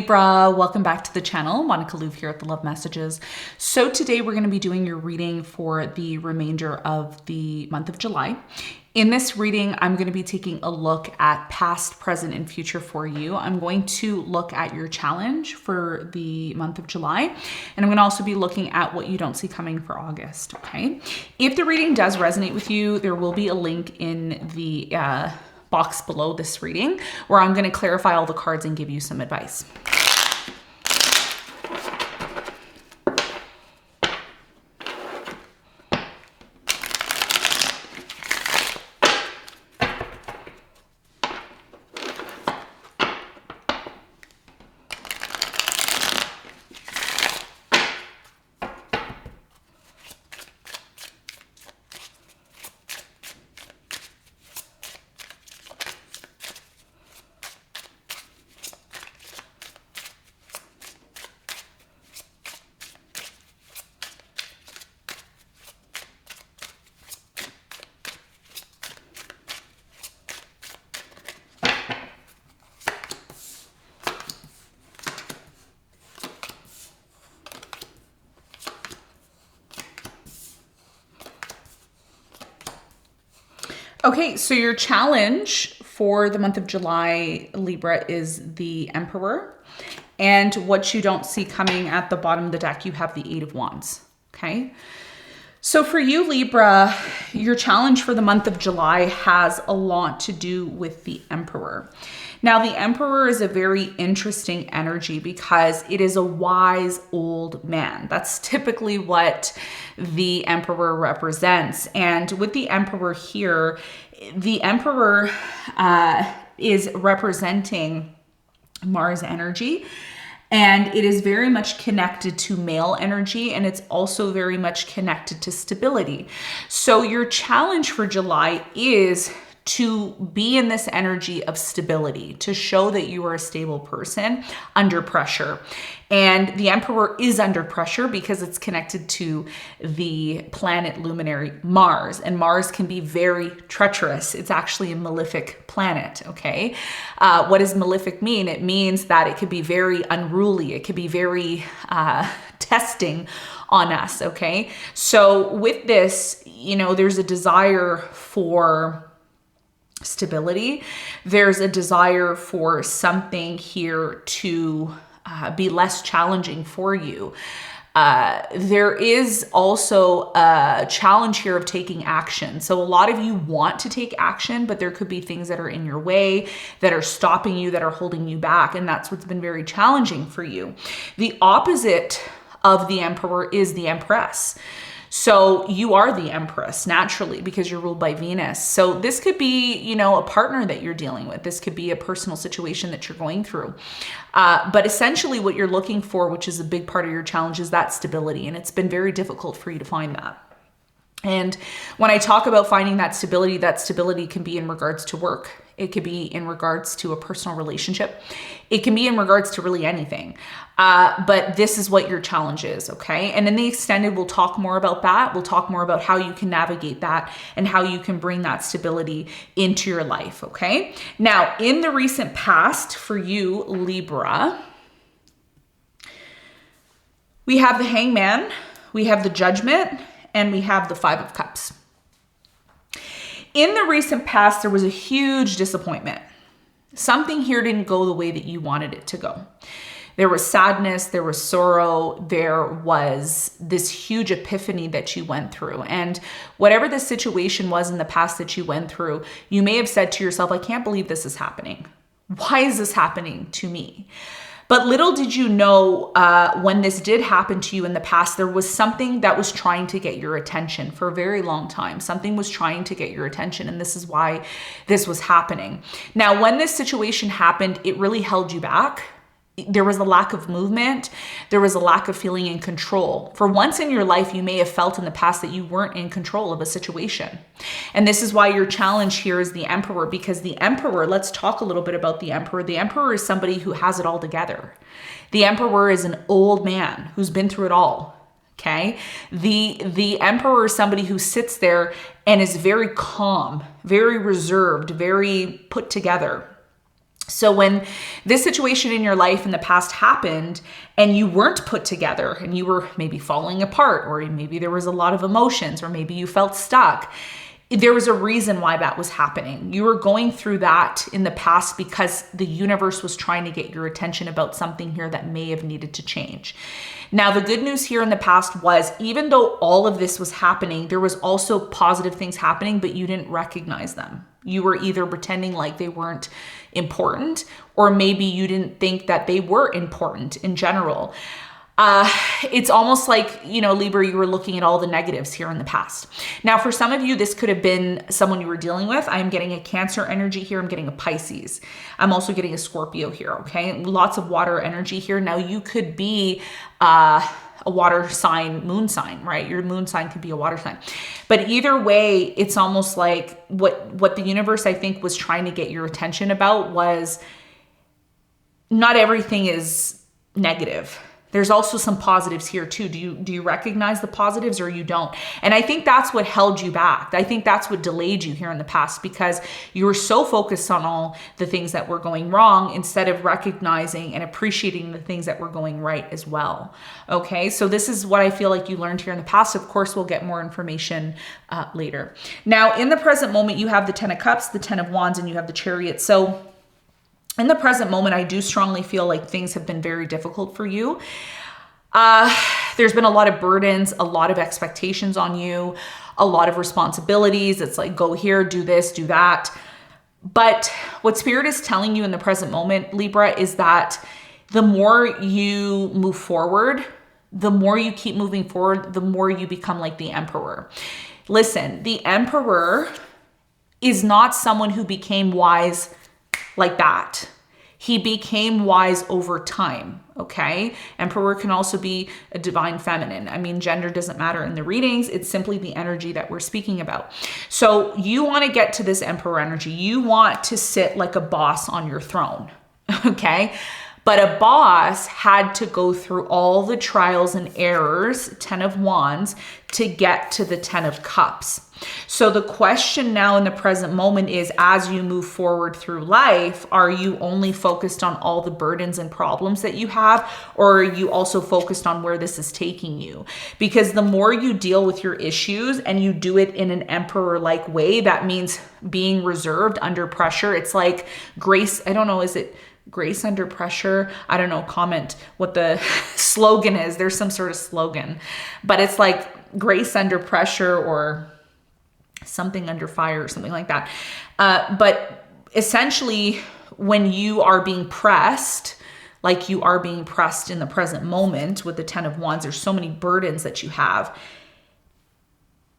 Libra, welcome back to the channel. Monica Louv here at the Love Messages. So today we're going to be doing your reading for the remainder of the month of July. In this reading, I'm going to be taking a look at past, present, and future for you. I'm going to look at your challenge for the month of July, and I'm going to also be looking at what you don't see coming for August, okay? If the reading does resonate with you, there will be a link in the box below this reading where I'm going to clarify all the cards and give you some advice. Okay, so your challenge for the month of July, Libra, is the Emperor. And what you don't see coming at the bottom of the deck, you have the Eight of Wands, okay? So for you, Libra, your challenge for the month of July has a lot to do with the Emperor. Now, the Emperor is a very interesting energy because it is a wise old man. That's typically what the Emperor represents. And with the Emperor here, the Emperor is representing Mars energy. And it is very much connected to male energy, and it's also very much connected to stability. So your challenge for July is to be in this energy of stability, to show that you are a stable person under pressure. And the Emperor is under pressure because it's connected to the planet luminary Mars, and Mars can be very treacherous. It's actually a malefic planet, okay? What does malefic mean? It means that it could be very unruly. It could be very testing on us, okay? So with this, you know, there's a desire for stability. There's a desire for something here to be less challenging for you. There is also a challenge here of taking action. So a lot of you want to take action, but there could be things that are in your way, that are stopping you, that are holding you back. And that's what's been very challenging for you. The opposite of the Emperor is the Empress. So you are the Empress naturally because you're ruled by Venus. So this could be, you know, a partner that you're dealing with. This could be a personal situation that you're going through. But essentially what you're looking for, which is a big part of your challenge, is that stability. And it's been very difficult for you to find that. And when I talk about finding that stability can be in regards to work. It could be in regards to a personal relationship. It can be in regards to really anything. But this is what your challenge is, okay? And in the extended, we'll talk more about that. We'll talk more about how you can navigate that and how you can bring that stability into your life, okay? Now, in the recent past for you, Libra, we have the Hangman, we have the Judgment, and we have the Five of Cups. In the recent past, there was a huge disappointment. Something here didn't go the way that you wanted it to go. There was sadness, there was sorrow, there was this huge epiphany that you went through. And whatever the situation was in the past that you went through, you may have said to yourself, I can't believe this is happening. Why is this happening to me? But little did you know, when this did happen to you in the past, there was something that was trying to get your attention for a very long time. Something was trying to get your attention, and this is why this was happening. Now, when this situation happened, it really held you back. There was a lack of movement. There was a lack of feeling in control. For once in your life, you may have felt in the past that you weren't in control of a situation. And this is why your challenge here is the Emperor, because the Emperor, let's talk a little bit about the Emperor. The Emperor is somebody who has it all together. The Emperor is an old man who's been through it all. Okay. The Emperor is somebody who sits there and is very calm, very reserved, very put together. So when this situation in your life in the past happened and you weren't put together and you were maybe falling apart, or maybe there was a lot of emotions, or maybe you felt stuck, there was a reason why that was happening. You were going through that in the past because the universe was trying to get your attention about something here that may have needed to change. Now, the good news here in the past was, even though all of this was happening, there was also positive things happening, but you didn't recognize them. You were either pretending like they weren't important, or maybe you didn't think that they were important in general. It's almost like, Libra, you were looking at all the negatives here in the past. Now, for some of you, this could have been someone you were dealing with. I'm getting a Cancer energy here. I'm getting a Pisces. I'm also getting a Scorpio here, okay? Lots of water energy here. Now, you could be a water sign, moon sign, right? Your moon sign could be a water sign. But either way, it's almost like what the universe, I think, was trying to get your attention about was not everything is negative. There's also some positives here too. Do you recognize the positives, or you don't? And I think that's what held you back. I think that's what delayed you here in the past, because you were so focused on all the things that were going wrong instead of recognizing and appreciating the things that were going right as well. Okay, so this is what I feel like you learned here in the past. Of course, we'll get more information later. Now, in the present moment, you have the 10 of Cups, the 10 of Wands, and you have the Chariot. So in the present moment, I do strongly feel like things have been very difficult for you. There's been a lot of burdens, a lot of expectations on you, a lot of responsibilities. It's like, go here, do this, do that. But what Spirit is telling you in the present moment, Libra, is that the more you move forward, the more you keep moving forward, the more you become like the Emperor. Listen, the Emperor is not someone who became wise like that. He became wise over time, okay? Emperor can also be a divine feminine. I mean, gender doesn't matter in the readings. It's simply the energy that we're speaking about. So you want to get to this Emperor energy. You want to sit like a boss on your throne, okay? But a boss had to go through all the trials and errors, 10 of Wands, to get to the 10 of Cups. So the question now in the present moment is, as you move forward through life, are you only focused on all the burdens and problems that you have, or are you also focused on where this is taking you? Because the more you deal with your issues and you do it in an Emperor-like way, that means being reserved under pressure. It's like grace. I don't know, is it grace under pressure? I don't know, comment what the slogan is. There's some sort of slogan, but it's like grace under pressure, or something under fire, or something like that. But essentially, when you are being pressed, like you are being pressed in the present moment with the 10 of Wands, there's so many burdens that you have.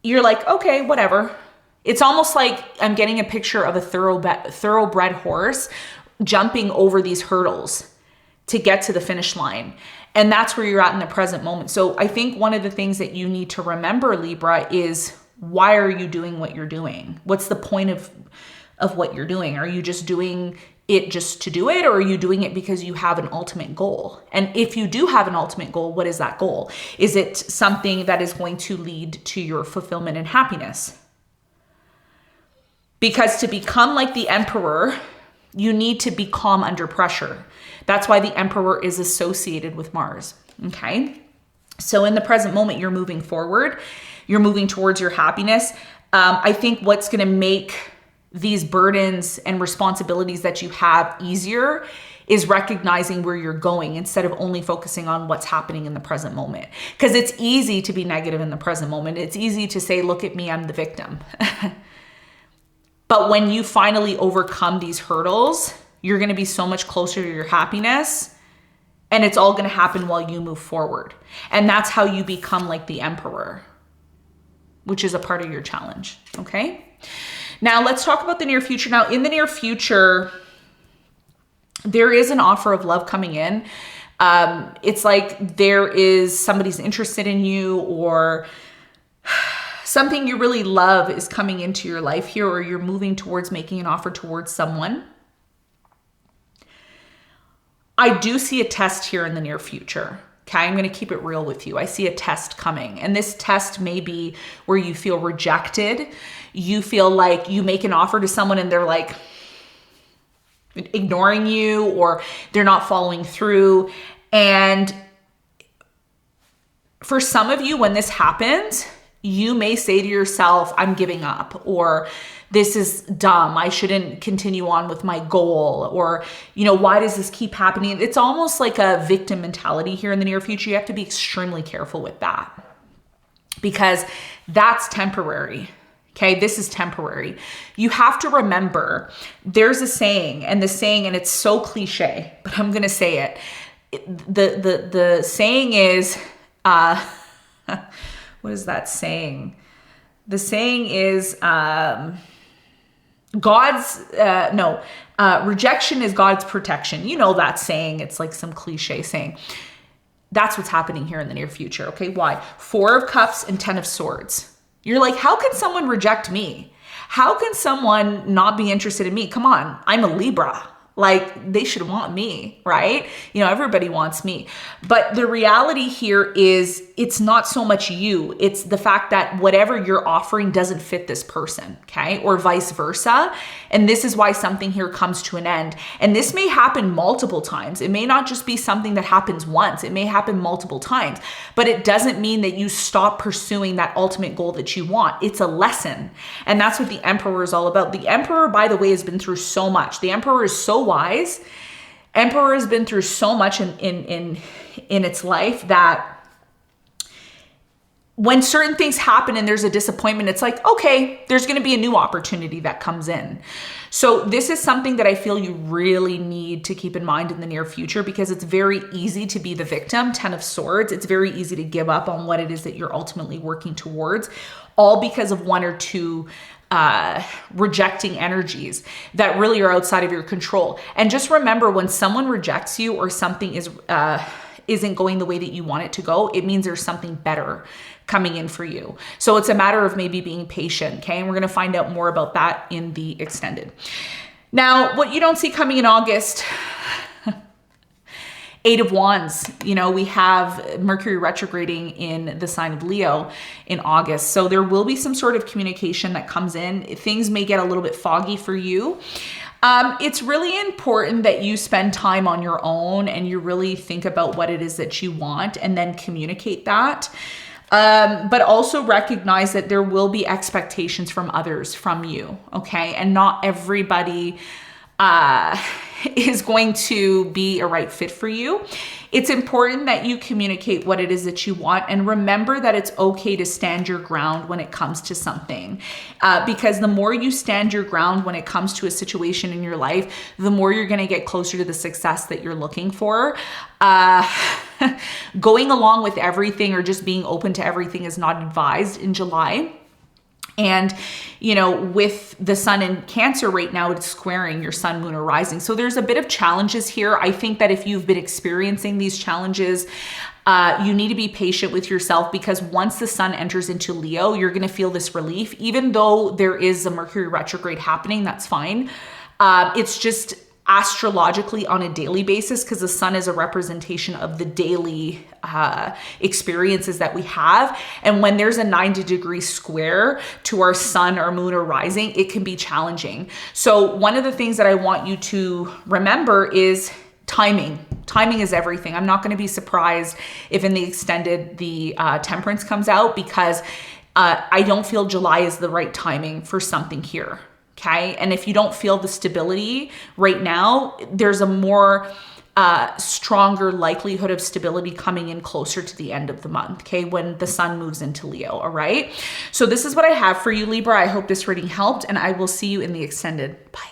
You're like, okay, whatever. It's almost like I'm getting a picture of a thoroughbred horse jumping over these hurdles to get to the finish line. And that's where you're at in the present moment. So I think one of the things that you need to remember, Libra, is, why are you doing what you're doing? What's the point of what you're doing? Are you just doing it just to do it, or are you doing it because you have an ultimate goal? And if you do have an ultimate goal, what is that goal? Is it something that is going to lead to your fulfillment and happiness? Because to become like the Emperor, you need to be calm under pressure. That's why the Emperor is associated with Mars, okay? So in the present moment, you're moving forward. You're moving towards your happiness. I think what's going to make these burdens and responsibilities that you have easier is recognizing where you're going instead of only focusing on what's happening in the present moment. Because it's easy to be negative in the present moment. It's easy to say, look at me, I'm the victim. But when you finally overcome these hurdles, you're going to be so much closer to your happiness, and it's all going to happen while you move forward. And that's how you become like the Emperor, which is a part of your challenge, okay? Now let's talk about the near future. Now in the near future, there is an offer of love coming in. It's like there is somebody's interested in you, or something you really love is coming into your life here, or you're moving towards making an offer towards someone. I do see a test here in the near future. Okay, I'm going to keep it real with you. I see a test coming, and this test may be where you feel rejected. You feel like you make an offer to someone and they're like, ignoring you, or they're not following through. And for some of you, when this happens, you may say to yourself, I'm giving up, or this is dumb, I shouldn't continue on with my goal, or, why does this keep happening? It's almost like a victim mentality here in the near future. You have to be extremely careful with that, because that's temporary. Okay, this is temporary. You have to remember, there's a saying, and it's so cliche, but I'm gonna say it. The saying is, what is that saying? The saying is, rejection is God's protection. You know that saying. It's like some cliche saying. That's what's happening here in the near future. Okay, why? 4 of Cups and 10 of Swords. You're like, how can someone reject me? How can someone not be interested in me? Come on, I'm a Libra. Like, they should want me, right? Everybody wants me. But the reality here is, it's not so much you. It's the fact that whatever you're offering doesn't fit this person, okay? Or vice versa. And this is why something here comes to an end. And this may happen multiple times. It may not just be something that happens once. It may happen multiple times. But it doesn't mean that you stop pursuing that ultimate goal that you want. It's a lesson. And that's what the Emperor is all about. The Emperor, by the way, has been through so much. The Emperor is so wise. Emperor has been through so much in its life that when certain things happen and there's a disappointment, it's like, okay, there's going to be a new opportunity that comes in. So this is something that I feel you really need to keep in mind in the near future, because it's very easy to be the victim. 10 of Swords. It's very easy to give up on what it is that you're ultimately working towards, all because of 1 or 2 rejecting energies that really are outside of your control. And just remember, when someone rejects you or something isn't going the way that you want it to go, it means there's something better coming in for you. So it's a matter of maybe being patient, okay? And we're going to find out more about that in the extended. Now, what you don't see coming in August, 8 of Wands. We have Mercury retrograding in the sign of Leo in August. So there will be some sort of communication that comes in. Things may get a little bit foggy for you. It's really important that you spend time on your own and you really think about what it is that you want and then communicate that. But also recognize that there will be expectations from others from you, okay? And not everybody is going to be a right fit for you. It's important that you communicate what it is that you want, and remember that it's okay to stand your ground when it comes to something, because the more you stand your ground when it comes to a situation in your life, the more you're going to get closer to the success that you're looking for. Going along with everything or just being open to everything is not advised in July. And, with the sun in Cancer right now, it's squaring your sun, moon, or rising. So there's a bit of challenges here. I think that if you've been experiencing these challenges, you need to be patient with yourself, because once the sun enters into Leo, you're going to feel this relief. Even though there is a Mercury retrograde happening, that's fine. It's just astrologically on a daily basis, because the sun is a representation of the daily experiences that we have. And when there's a 90-degree square to our sun or moon or rising, it can be challenging. So one of the things that I want you to remember is timing. Timing is everything. I'm not going to be surprised if in the extended the Temperance comes out, because I don't feel July is the right timing for something here. Okay. And if you don't feel the stability right now, there's a more stronger likelihood of stability coming in closer to the end of the month. Okay. When the sun moves into Leo. All right. So this is what I have for you, Libra. I hope this reading helped, and I will see you in the extended. Bye.